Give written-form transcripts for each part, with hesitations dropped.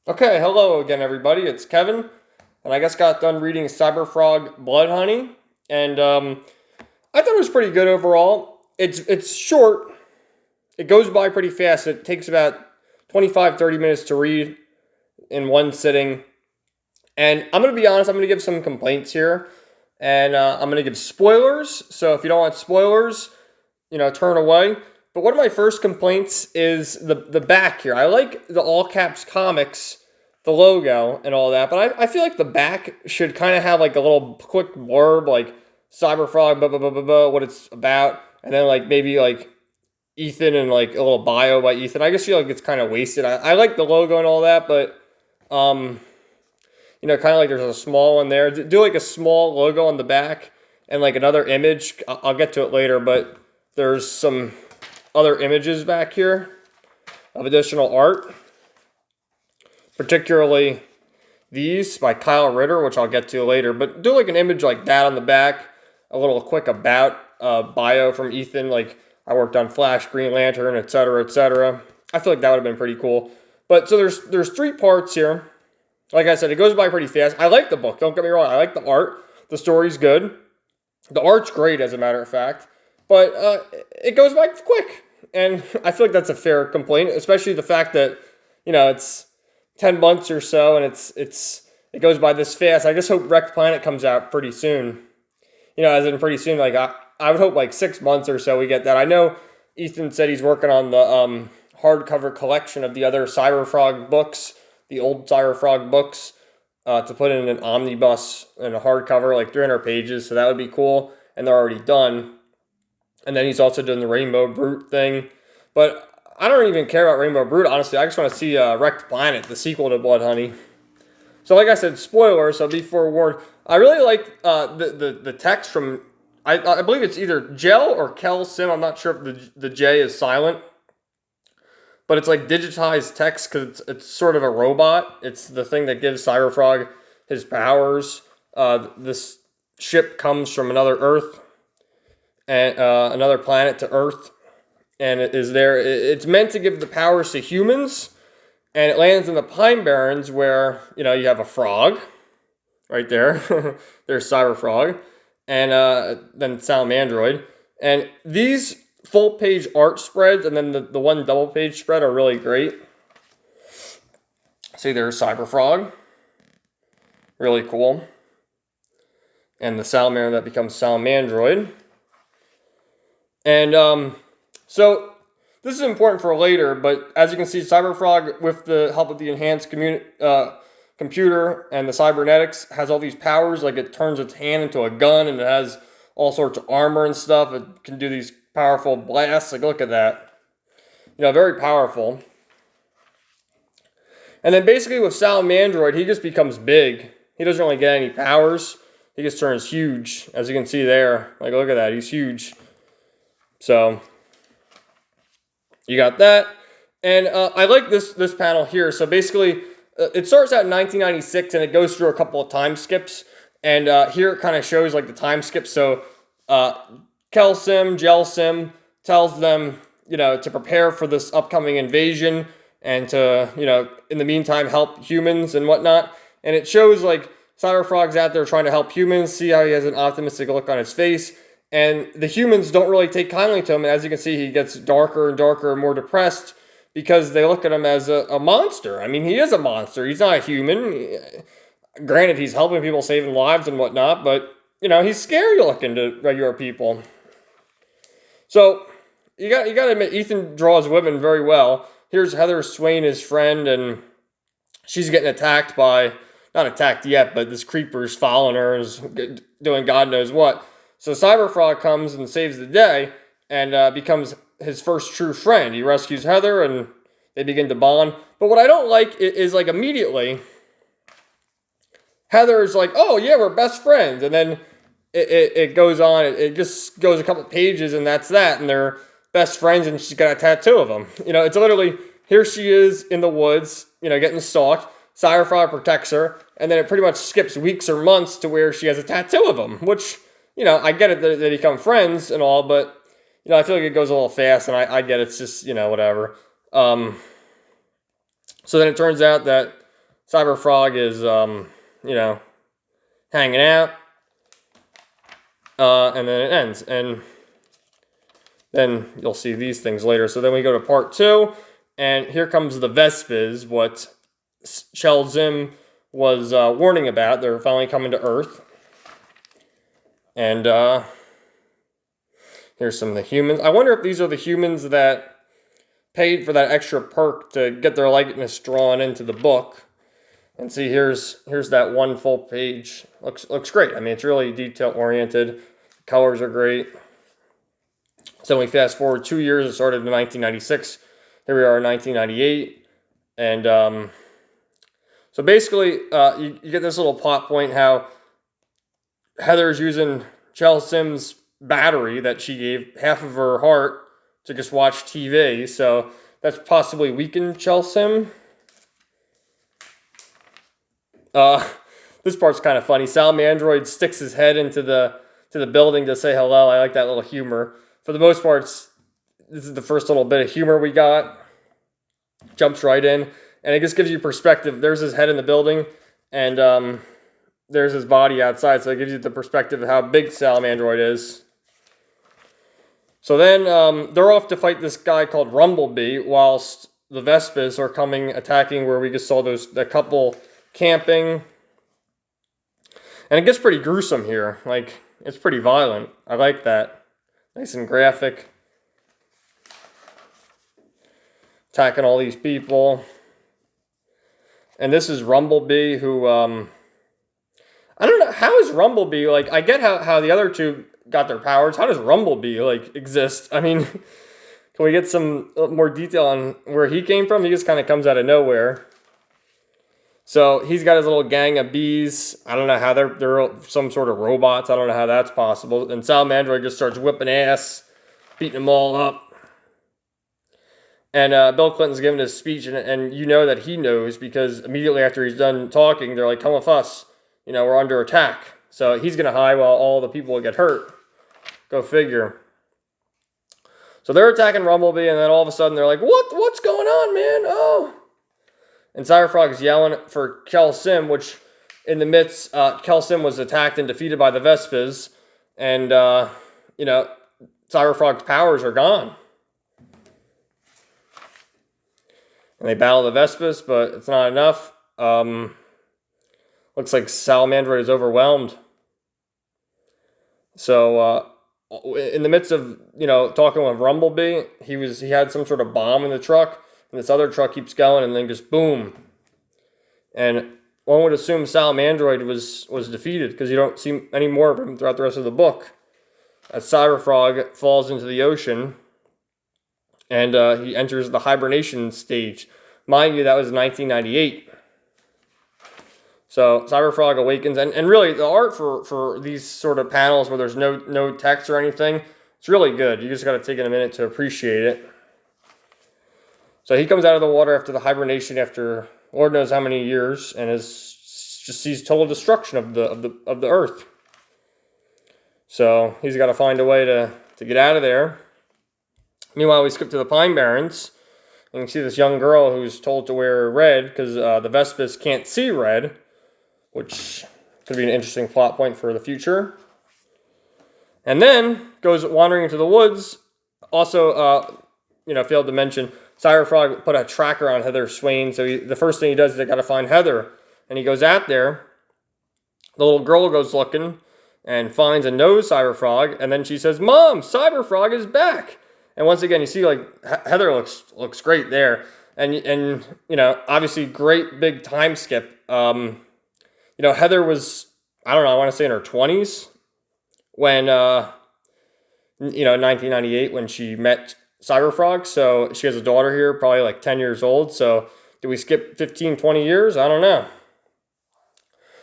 Okay, hello again, everybody. It's Kevin, and I just got done reading Cyberfrog Bloodhoney, and I thought it was pretty good overall. It's short. It goes by pretty fast. It takes about 25-30 minutes to read in one sitting. And I'm gonna be honest. I'm gonna give some complaints here, and I'm gonna give spoilers. So if you don't want spoilers, turn away. But one of my first complaints is the back here. I like the all caps comics, the logo and all that, but I feel like the back should kind of have like a little quick blurb, like Cyberfrog, blah blah blah blah blah, what it's about, and then like maybe like Ethan and like a little bio by Ethan. I just feel like it's kind of wasted. I like the logo and all that, but um, kind of like there's a small one there. Do like a small logo on the back and like another image. I'll get to it later, but there's some other images back here of additional art, particularly these by Kyle Ritter, which I'll get to later. But do like an image like that on the back, a little quick about bio from Ethan, like I worked on Flash, Green Lantern, etc., etc. I feel like that would have been pretty cool. But so there's three parts here. Like I said, it goes by pretty fast. I like the book. Don't get me wrong. I like the art. The story's good. The art's great, as a matter of fact. But it goes by quick. And I feel like that's a fair complaint, especially the fact that, it's 10 months or so and it goes by this fast. I just hope Wrecked Planet comes out pretty soon. As in pretty soon, like I would hope like 6 months or so we get that. I know Ethan said he's working on the hardcover collection of the other Cyberfrog books, the old Cyberfrog books, to put in an omnibus and a hardcover, like 300 pages. So that would be cool. And they're already done. And then he's also doing the Rainbow Brute thing. But I don't even care about Rainbow Brute, honestly. I just want to see Wrecked Planet, the sequel to Bloodhoney. So like I said, spoiler, so be forewarned. I really like the text from, I believe it's either Gel or Kel Sim. I'm not sure if the J is silent. But it's like digitized text because it's sort of a robot. It's the thing that gives Cyberfrog his powers. This ship comes from another Earth, and another planet to Earth, and it is there. It's meant to give the powers to humans, and it lands in the Pine Barrens where you have a frog, right there. There's Cyberfrog, and then Salamandroid, and these full page art spreads and then the one double page spread are really great. See, there's Cyberfrog, really cool, and the Salamander that becomes Salamandroid. And so this is important for later, but as you can see, Cyberfrog, with the help of the enhanced computer and the cybernetics, has all these powers. Like it turns its hand into a gun, and it has all sorts of armor and stuff. It can do these powerful blasts. Like, look at that. Very powerful. And then basically with Salamandroid, he just becomes big. He doesn't really get any powers. He just turns huge, as you can see there. Like, look at that. He's huge. So you got that. And I like this panel here. So basically, it starts out in 1996, and it goes through a couple of time skips. And here it kind of shows like the time skips. So Kel Sim, Gel Sim tells them, to prepare for this upcoming invasion and to, in the meantime, help humans and whatnot. And it shows like Cyberfrog's out there trying to help humans. See how he has an optimistic look on his face. And the humans don't really take kindly to him. And as you can see, he gets darker and darker and more depressed because they look at him as a monster. I mean, he is a monster. He's not a human. Granted, he's helping people, saving lives and whatnot, but, he's scary looking to regular people. So you got to admit, Ethan draws women very well. Here's Heather Swain, his friend, and she's getting attacked by, not attacked yet, but this creeper's following her and is doing God knows what. So Cyberfrog comes and saves the day and becomes his first true friend. He rescues Heather and they begin to bond. But what I don't like is like immediately, Heather's like, oh yeah, we're best friends. And then it goes on. It just goes a couple pages and that's that. And they're best friends and she's got a tattoo of him. It's literally, here she is in the woods, getting stalked. Cyberfrog protects her. And then it pretty much skips weeks or months to where she has a tattoo of him, which, I get it that they become friends and all, but, I feel like it goes a little fast, and I get it's just, whatever. So then it turns out that Cyberfrog is, you know, hanging out. And then it ends. And then you'll see these things later. So then we go to part 2. And here comes the Vespers, what Chell Zim was warning about. They're finally coming to Earth. And here's some of the humans. I wonder if these are the humans that paid for that extra perk to get their likeness drawn into the book. And see, here's that one full page. Looks great. I mean, it's really detail oriented. The colors are great. So we fast forward 2 years. It started in 1996. Here we are in 1998. And so basically, you get this little plot point how Heather's using Chell Sim's battery that she gave half of her heart to just watch TV. So that's possibly weakened Chell Sim. This part's kind of funny. Salamandroid sticks his head into the building to say hello. I like that little humor. For the most part, this is the first little bit of humor we got. Jumps right in, and it just gives you perspective. There's his head in the building, and there's his body outside, so it gives you the perspective of how big Salamandroid is. So then they're off to fight this guy called Rumblebee, whilst the Vespers are coming, attacking where we just saw the couple camping. And it gets pretty gruesome here. Like, it's pretty violent. I like that. Nice and graphic. Attacking all these people. And this is Rumblebee, who, I don't know, how is Rumblebee, like, I get how the other two got their powers. How does Rumblebee, like, exist? I mean, can we get some more detail on where he came from? He just kind of comes out of nowhere. So he's got his little gang of bees. I don't know how they're some sort of robots. I don't know how that's possible. And Salamandroid just starts whipping ass, beating them all up. And Bill Clinton's giving his speech, and you know that he knows, because immediately after he's done talking, they're like, come with us. You know, we're under attack. So he's going to hide while all the people get hurt. Go figure. So they're attacking Rumblebee, and then all of a sudden they're like, what's going on, man? Oh. And Cyberfrog's yelling for Chell Sim, which in the midst, Chell Sim was attacked and defeated by the Vespers. And, you know, Cyberfrog's powers are gone. And they battle the Vespers, but it's not enough. Looks like Salamandroid is overwhelmed. So, in the midst of, you know, talking with Rumblebee, he had some sort of bomb in the truck. And this other truck keeps going, and then just boom. And one would assume Salamandroid was defeated, because you don't see any more of him throughout the rest of the book. As Cyberfrog falls into the ocean, and he enters the hibernation stage. Mind you, that was 1998. So Cyberfrog awakens, and really the art for these sort of panels where there's no text or anything, it's really good. You just got to take a minute to appreciate it. So he comes out of the water after the hibernation, after Lord knows how many years, and just sees total destruction of the Earth. So he's got to find a way to get out of there. Meanwhile, we skip to the Pine Barrens, and you see this young girl who's told to wear red because the Vespers can't see red, which could be an interesting plot point for the future. And then goes wandering into the woods. Also, you know, failed to mention, Cyberfrog put a tracker on Heather Swain, so the first thing he does is they got to find Heather. And he goes out there. The little girl goes looking and finds and knows Cyberfrog, and then she says, "Mom, Cyberfrog is back." And once again, you see, like, Heather looks great there. And you know, obviously, great big time skip. You know, Heather was, I don't know, I want to say in her 20s when, you know, 1998 when she met Cyberfrog. So she has a daughter here, probably like 10 years old. So do we skip 15, 20 years? I don't know.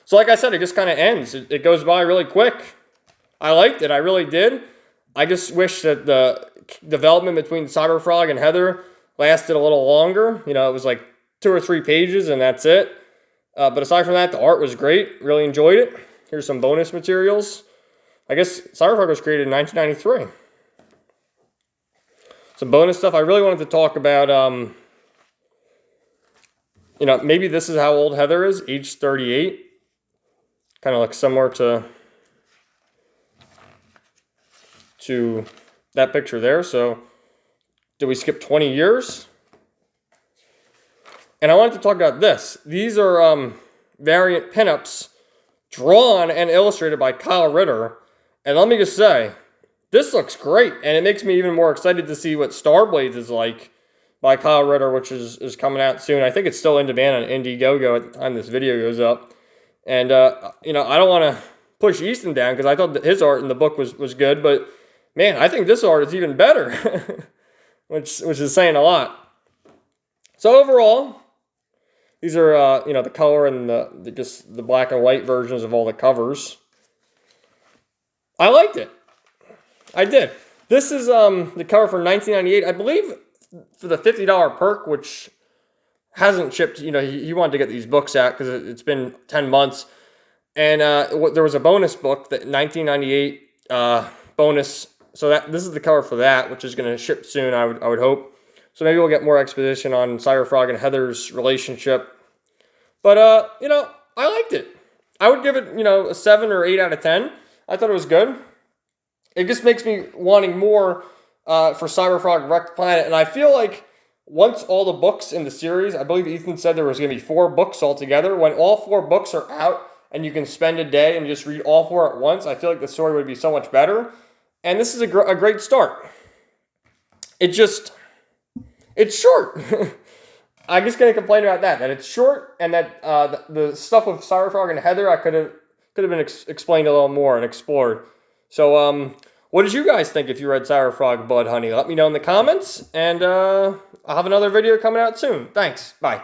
So like I said, it just kind of ends. It goes by really quick. I liked it. I really did. I just wish that the development between Cyberfrog and Heather lasted a little longer. You know, it was like 2 or 3 pages and that's it. But aside from that, the art was great. Really enjoyed it. Here's some bonus materials. I guess Cyberfrog was created in 1993. Some bonus stuff. I really wanted to talk about You know, maybe this is how old Heather is, age 38. Kind of looks similar to that picture there. So, did we skip 20 years? And I wanted to talk about this. These are variant pinups drawn and illustrated by Kyle Ritter. And let me just say, this looks great. And it makes me even more excited to see what Starblades is like by Kyle Ritter, which is coming out soon. I think it's still in demand on Indiegogo at the time this video goes up. And, you know, I don't want to push Easton down because I thought that his art in the book was good. But, man, I think this art is even better, which is saying a lot. So, overall, these are, you know, the color and just the black and white versions of all the covers. I liked it. I did. This is the cover for 1998. I believe for the $50 perk, which hasn't shipped. You know, he wanted to get these books out because it's been 10 months. And there was a bonus book, that 1998 bonus. So this is the cover for that, which is going to ship soon, I would hope. So maybe we'll get more exposition on Cyberfrog and Heather's relationship. But, you know, I liked it. I would give it, you know, a 7 or 8 out of 10. I thought it was good. It just makes me wanting more for Cyberfrog Wrecked Planet. And I feel like once all the books in the series, I believe Ethan said there was going to be 4 books altogether. When all 4 books are out and you can spend a day and just read all 4 at once, I feel like the story would be so much better. And this is a great start. It's short. I'm just going to complain about that it's short, and that the stuff with Cyberfrog and Heather, I could have been explained a little more and explored. So, what did you guys think if you read Cyberfrog Bloodhoney? Let me know in the comments, and I'll have another video coming out soon. Thanks. Bye.